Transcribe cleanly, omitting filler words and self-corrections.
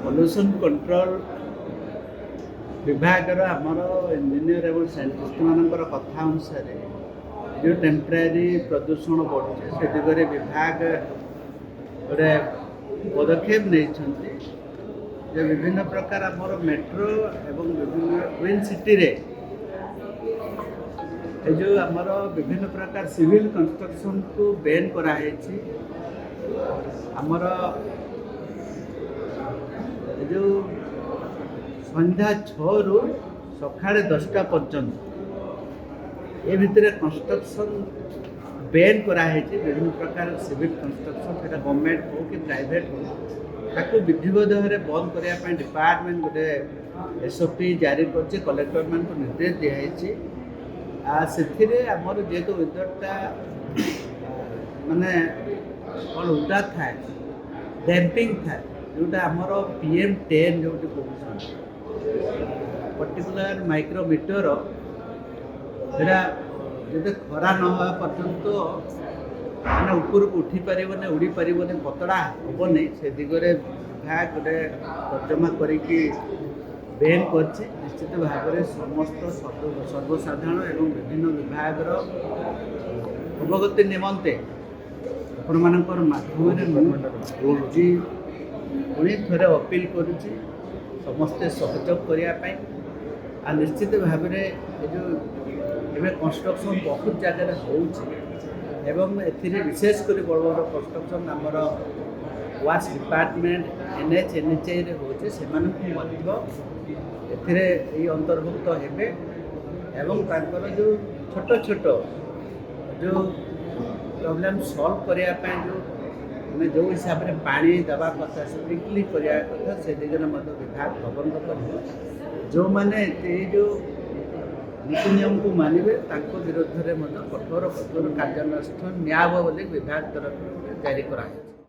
Pollution control विभाग आमर engineer और साइंटिस्ट मानकर कथा अनुसार जो टेम्परारी प्रदूषण बढ़ुचे से दिगरे विभाग गोटे पदक्षेप नहीं विभिन्न प्रकार आमर मेट्रो एवं विभिन्न ट्विन सिटी रे जो आमर विभिन्न प्रकार सिविल कंस्ट्रक्शन को बैन कराई आमर जो संध्या 6 रु सका 10टा पर्यंत ये भितर कंस्ट्रक्शन बैन कराई विभिन्न प्रकार सिविल कंस्ट्रक्शन से गवर्नमेंट हो कि प्राइवेट हो ताको विधिवत भाव बंद करने डिपार्टमेंट गोटे एसओपी जारी कर कलेक्टर मान को निर्देश दिखाई से आमर जेहेतु वेदरटा माने कौन उदा था डैम्पिंग था जोटा आमर PM10 जो पर्टिकुलर माइक्रोमीटर सेटा जो खरा न हवा पर्यंत मैंने ऊपर को उठी पारे उड़ी पारे पतड़ा हेनी से दिगरे विभाग गोटे तर्जमा करिकी बैन कर निश्चित भाव में समस्त सर्वसाधारण एवं विभिन्न विभाग अवगति निमंते आपण मानकर माध्यम जी पुणी थे अपील करुच्ची समस्ते सहयोग करने आ निश्चित भाव में जो कंस्ट्रक्शन बहुत जगह होवं विशेषकर बड़ बड़ कंस्ट्रक्शन आमर वाश डिपार्टमेंट NHI रे होचे से अंतर्भुक्त हेबे एवं तांकर जो छोट छोट जो प्रॉब्लम सॉल्व करने जो मैं जो हिसाब से पानी दवा कथा स्ट्रिक्टली करने कथा से दिगरे विभाग तदंत कर जो मैंने जो नीति नियम को मानवे विरुद्ध में कठोर कठोर कार्यानुष्ठान नियाब बोली विभाग तरफ जारी कराई।